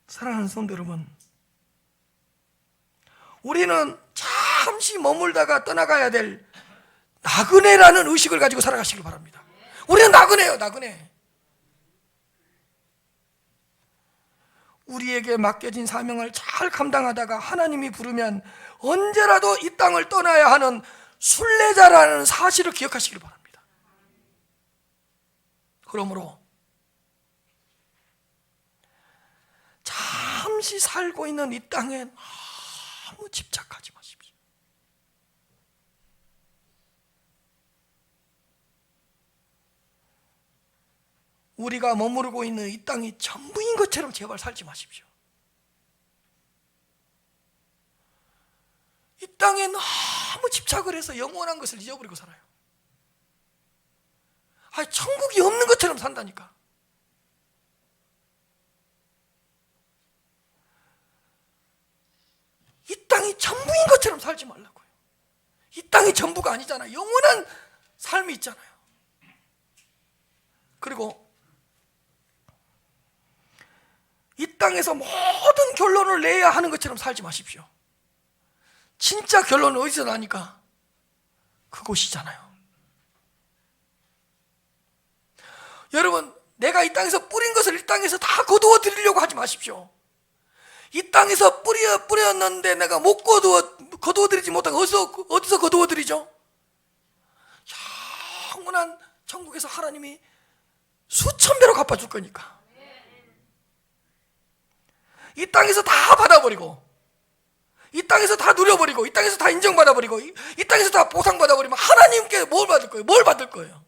사랑하는 성도 여러분, 우리는 잠시 머물다가 떠나가야 될 나그네라는 의식을 가지고 살아가시길 바랍니다. 우리는 나그네예요, 나그네. 우리에게 맡겨진 사명을 잘 감당하다가 하나님이 부르면 언제라도 이 땅을 떠나야 하는 순례자라는 사실을 기억하시길 바랍니다. 그러므로 잠시 살고 있는 이 땅에 너무 집착하지 마십시오. 우리가 머무르고 있는 이 땅이 전부인 것처럼 제발 살지 마십시오. 이 땅에 너무 집착을 해서 영원한 것을 잊어버리고 살아요. 아니, 천국이 없는 것처럼 산다니까. 이 땅이 전부인 것처럼 살지 말라고요. 이 땅이 전부가 아니잖아요. 영원한 삶이 있잖아요. 그리고 이 땅에서 모든 결론을 내야 하는 것처럼 살지 마십시오. 진짜 결론은 어디서 나니까? 그곳이잖아요. 여러분, 내가 이 땅에서 뿌린 것을 이 땅에서 다 거두어 드리려고 하지 마십시오. 이 땅에서 뿌렸는데 내가 못 거두어 드리지 못하고 어디서 거두어 드리죠? 영원한 천국에서 하나님이 수천 배로 갚아줄 거니까. 이 땅에서 다 받아버리고, 이 땅에서 다 누려버리고, 이 땅에서 다 인정받아버리고, 이 땅에서 다 보상받아버리면 하나님께 뭘 받을 거예요? 뭘 받을 거예요?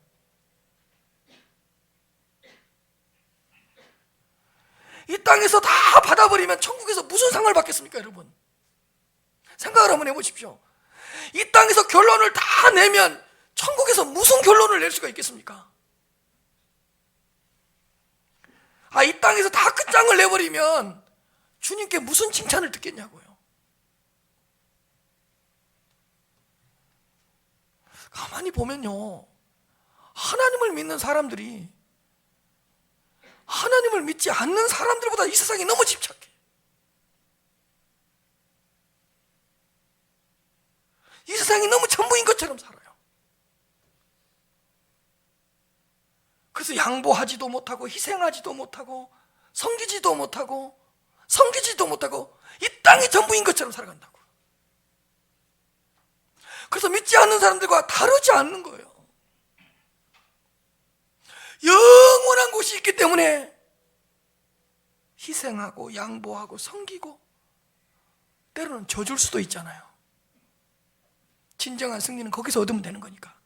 이 땅에서 다 받아버리면 천국에서 무슨 상을 받겠습니까, 여러분? 생각을 한번 해보십시오. 이 땅에서 결론을 다 내면 천국에서 무슨 결론을 낼 수가 있겠습니까? 이 땅에서 다 끝장을 내버리면 주님께 무슨 칭찬을 듣겠냐고요. 가만히 보면요, 하나님을 믿는 사람들이 하나님을 믿지 않는 사람들보다 이 세상에 너무 집착해. 이 세상이 너무 전부인 것처럼 살아요. 그래서 양보하지도 못하고 희생하지도 못하고 섬기지도 못하고 이 땅이 전부인 것처럼 살아간다고. 그래서 믿지 않는 사람들과 다르지 않는 거예요. 영원한 곳이 있기 때문에 희생하고 양보하고 섬기고 때로는 져줄 수도 있잖아요. 진정한 승리는 거기서 얻으면 되는 거니까.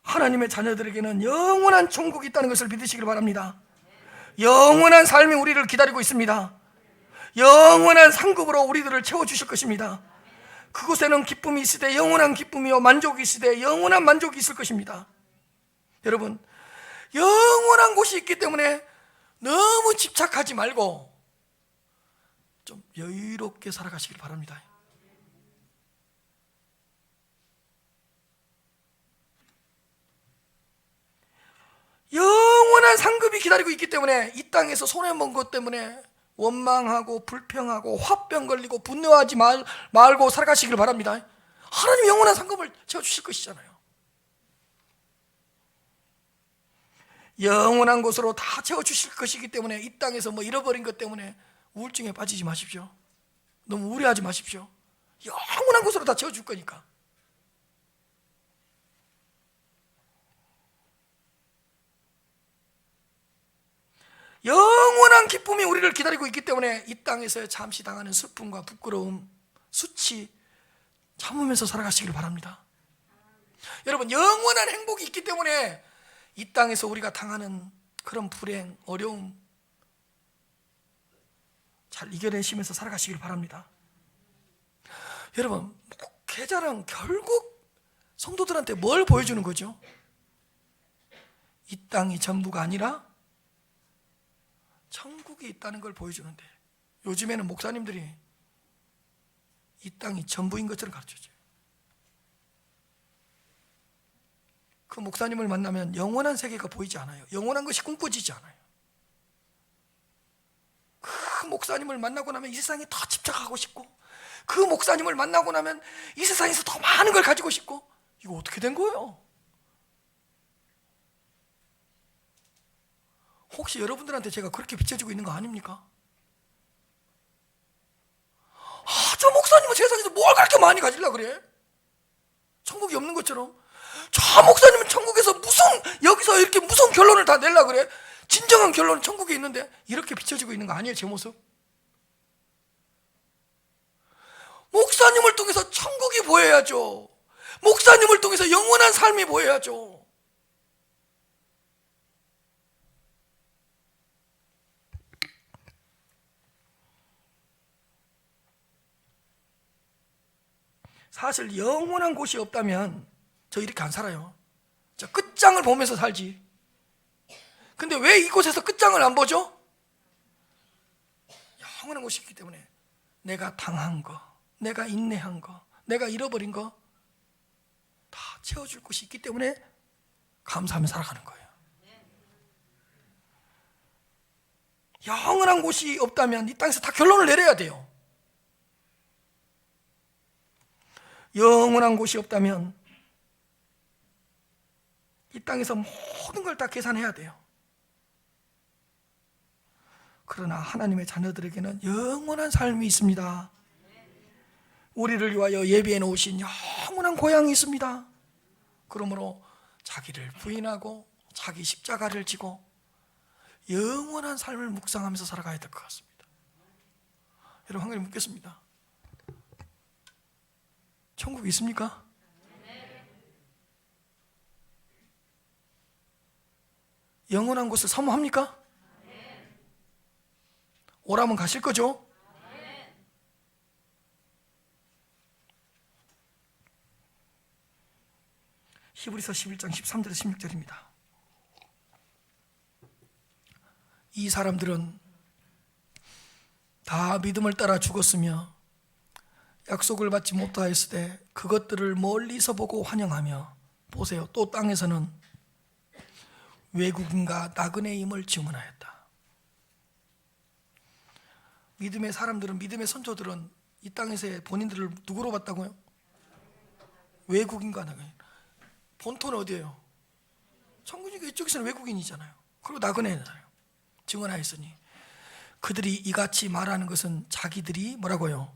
하나님의 자녀들에게는 영원한 천국이 있다는 것을 믿으시길 바랍니다. 영원한 삶이 우리를 기다리고 있습니다. 영원한 상급으로 우리들을 채워주실 것입니다. 그곳에는 기쁨이 있으되 영원한 기쁨이요 만족이 있으되 영원한 만족이 있을 것입니다. 여러분, 영원한 곳이 있기 때문에 너무 집착하지 말고 좀 여유롭게 살아가시길 바랍니다. 영원한 상급이 기다리고 있기 때문에 이 땅에서 손해본 것 때문에 원망하고 불평하고 화병 걸리고 분노하지 말고 살아가시길 바랍니다. 하나님 영원한 상급을 채워주실 것이잖아요. 영원한 곳으로 다 채워주실 것이기 때문에 이 땅에서 뭐 잃어버린 것 때문에 우울증에 빠지지 마십시오. 너무 우려하지 마십시오. 영원한 곳으로 다 채워줄 거니까. 영원한 기쁨이 우리를 기다리고 있기 때문에 이 땅에서 잠시 당하는 슬픔과 부끄러움, 수치 참으면서 살아가시길 바랍니다. 여러분, 영원한 행복이 있기 때문에 이 땅에서 우리가 당하는 그런 불행, 어려움 잘 이겨내시면서 살아가시길 바랍니다. 여러분, 목회자는 결국 성도들한테 뭘 보여주는 거죠? 이 땅이 전부가 아니라 천국이 있다는 걸 보여주는데, 요즘에는 목사님들이 이 땅이 전부인 것처럼 가르쳐줘요. 그 목사님을 만나면 영원한 세계가 보이지 않아요. 영원한 것이 꿈꿔지지 않아요. 그 목사님을 만나고 나면 이 세상에 더 집착하고 싶고, 그 목사님을 만나고 나면 이 세상에서 더 많은 걸 가지고 싶고, 이거 어떻게 된 거예요? 혹시 여러분들한테 제가 그렇게 비춰지고 있는 거 아닙니까? 저 목사님은 세상에서 뭘 그렇게 많이 가지려고 그래? 천국이 없는 것처럼. 저 목사님은 천국에서 여기서 이렇게 무슨 결론을 다 내려고 그래? 진정한 결론은 천국에 있는데 이렇게 비춰지고 있는 거 아니에요, 제 모습? 목사님을 통해서 천국이 보여야죠. 목사님을 통해서 영원한 삶이 보여야죠. 사실 영원한 곳이 없다면 저 이렇게 안 살아요. 저 끝장을 보면서 살지. 근데 왜 이곳에서 끝장을 안 보죠? 영원한 곳이 있기 때문에 내가 당한 거, 내가 인내한 거, 내가 잃어버린 거 다 채워줄 곳이 있기 때문에 감사하며 살아가는 거예요. 영원한 곳이 없다면 이 땅에서 다 결론을 내려야 돼요. 영원한 곳이 없다면 이 땅에서 모든 걸 다 계산해야 돼요. 그러나 하나님의 자녀들에게는 영원한 삶이 있습니다. 우리를 위하여 예비해 놓으신 영원한 고향이 있습니다. 그러므로 자기를 부인하고 자기 십자가를 지고 영원한 삶을 묵상하면서 살아가야 될 것 같습니다. 여러분, 한 가지 묻겠습니다. 천국이 있습니까? 영원한 곳을 사모합니까? 오라면 가실 거죠? 히브리서 11장 13절에서 16절입니다. 이 사람들은 다 믿음을 따라 죽었으며 약속을 받지 못하였을 때 그것들을 멀리서 보고 환영하며, 보세요, 또 땅에서는 외국인과 나그네임을 증언하였다. 믿음의 사람들은, 믿음의 선조들은 이 땅에서의 본인들을 누구로 봤다고요? 외국인과 나그네. 본토는 어디예요? 천국이니까 이쪽에서는 외국인이잖아요. 그리고 나그네잖아요. 증언하였으니 그들이 이같이 말하는 것은 자기들이 뭐라고요?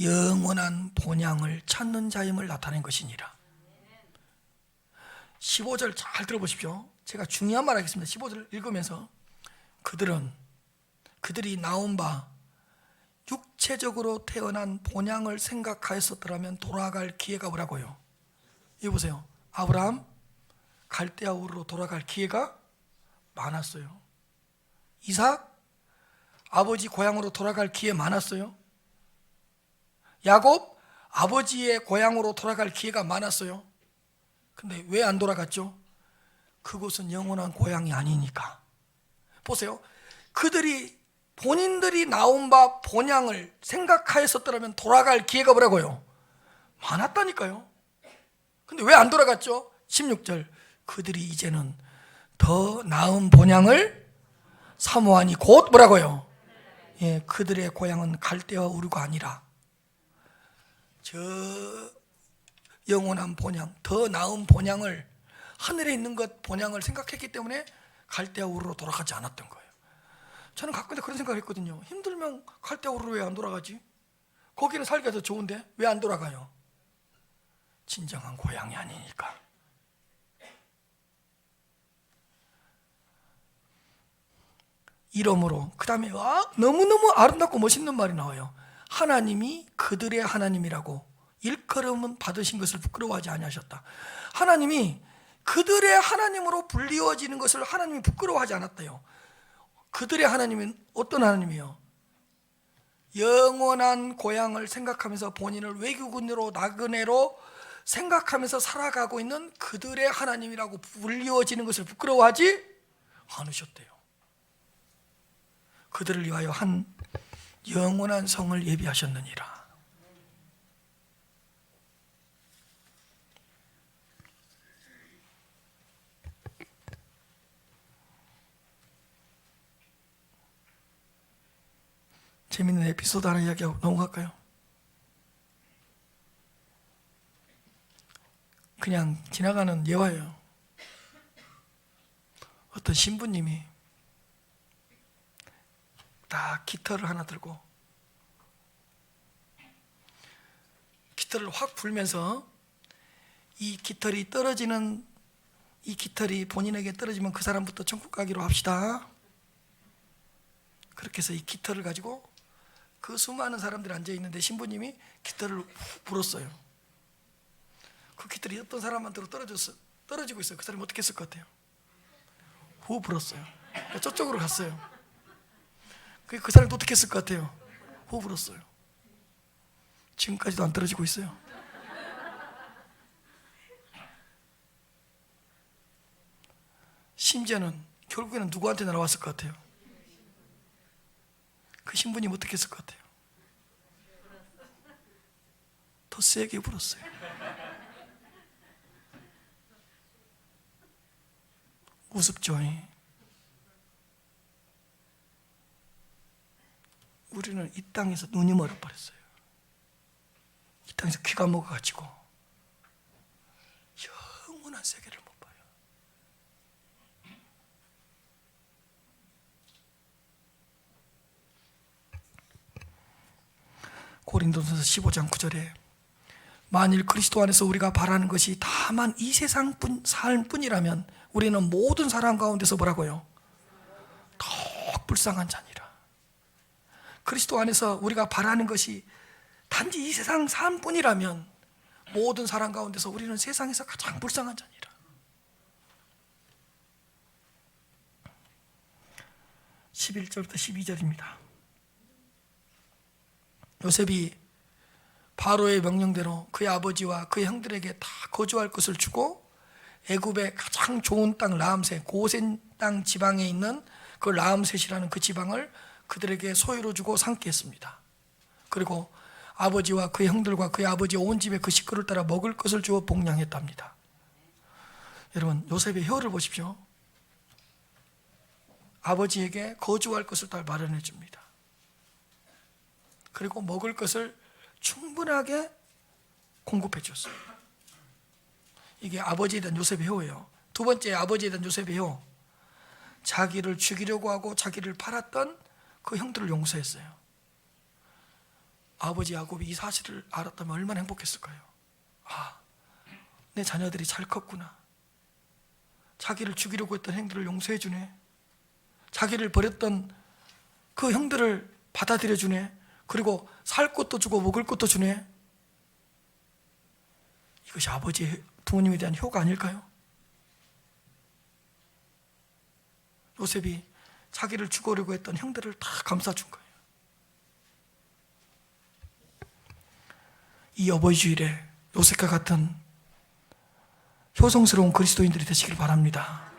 영원한 본향을 찾는 자임을 나타낸 것이니라. 15절 잘 들어보십시오. 제가 중요한 말 하겠습니다. 15절 읽으면서 그들이 나온 바 육체적으로 태어난 본향을 생각하였었더라면 돌아갈 기회가 뭐라고요? 이거 보세요. 아브라함 갈대아 우르로 돌아갈 기회가 많았어요. 이삭 아버지 고향으로 돌아갈 기회 많았어요. 야곱 아버지의 고향으로 돌아갈 기회가 많았어요. 근데 왜 안 돌아갔죠? 그곳은 영원한 고향이 아니니까. 보세요. 본인들이 나온 바 본향을 생각하였었더라면 돌아갈 기회가 뭐라고요? 많았다니까요. 근데 왜 안 돌아갔죠? 16절 그들이 이제는 더 나은 본향을 사모하니 곧 뭐라고요? 예, 그들의 고향은 갈대와 우르가 아니라 저 영원한 본향, 더 나은 본향을, 하늘에 있는 것 본향을 생각했기 때문에 갈대아 우르로 돌아가지 않았던 거예요. 저는 가끔도 그런 생각을 했거든요. 힘들면 갈대아 우르로 왜 안 돌아가지? 거기는 살기가 더 좋은데 왜 안 돌아가요? 진정한 고향이 아니니까. 이러므로 그 다음에 너무너무 아름답고 멋있는 말이 나와요. 하나님이 그들의 하나님이라고 일컬음은 받으신 것을 부끄러워하지 아니하셨다. 하나님이 그들의 하나님으로 불리워지는 것을 하나님이 부끄러워하지 않았대요. 그들의 하나님은 어떤 하나님이에요? 영원한 고향을 생각하면서 본인을 외국인으로 나그네로 생각하면서 살아가고 있는 그들의 하나님이라고 불리워지는 것을 부끄러워하지 않으셨대요. 그들을 위하여 한 영원한 성을 예비하셨느니라. 재밌는 에피소드 하나 이야기하고 넘어갈까요? 그냥 지나가는 예화예요. 어떤 신부님이 딱 깃털을 하나 들고 깃털을 확 불면서 이 깃털이 본인에게 떨어지면 그 사람부터 천국 가기로 합시다. 그렇게 해서 이 깃털을 가지고 그 수많은 사람들이 앉아있는데 신부님이 깃털을 훅 불었어요. 그 깃털이 어떤 사람한테로 떨어지고 있어요. 그 사람이 어떻게 했을 것 같아요? 후 불었어요. 저쪽으로 갔어요. 그 사람이 어떻게 했을 것 같아요? 후 불었어요. 지금까지도 안 떨어지고 있어요. 심지어는 결국에는 누구한테 날아왔을 것 같아요? 그 신부님 어떻게 했을 것 같아요? 더 세게 불었어요. 우습죠. 우리는 이 땅에서 눈이 멀어버렸어요. 이 땅에서 귀가 먹어가지고 영원한 세계를 못 봐요. 고린도전서 15장 9절에 만일 그리스도 안에서 우리가 바라는 것이 다만 이 세상 삶 뿐이라면 우리는 모든 사람 가운데서 뭐라고요? 더욱 불쌍한 자니라. 그리스도 안에서 우리가 바라는 것이 단지 이 세상 삶 뿐이라면 모든 사람 가운데서 우리는 세상에서 가장 불쌍한 자니라. 11절부터 12절입니다. 요셉이 바로의 명령대로 그의 아버지와 그의 형들에게 다 거주할 것을 주고 애굽의 가장 좋은 땅 라암셋, 고센 땅 지방에 있는 그 라암셋이라는 그 지방을 그들에게 소유로 주고 삼게 했습니다. 그리고 아버지와 그의 형들과 그의 아버지의 온 집에 그 식구를 따라 먹을 것을 주어 복량했답니다. 여러분, 요셉의 효를 보십시오. 아버지에게 거주할 것을 다 마련해 줍니다. 그리고 먹을 것을 충분하게 공급해 줬어요. 이게 아버지에 대한 요셉의 효예요. 두 번째 아버지에 대한 요셉의 효. 자기를 죽이려고 하고 자기를 팔았던 그 형들을 용서했어요. 아버지 야곱이 이 사실을 알았다면 얼마나 행복했을까요? 아, 내 자녀들이 잘 컸구나. 자기를 죽이려고 했던 형들을 용서해 주네. 자기를 버렸던 그 형들을 받아들여 주네. 그리고 살 것도 주고 먹을 것도 주네. 이것이 아버지의, 부모님에 대한 효가 아닐까요? 요셉이 자기를 죽이려고 했던 형들을 다 감싸준 거예요. 이 어버이 주일에 요셉과 같은 효성스러운 그리스도인들이 되시길 바랍니다.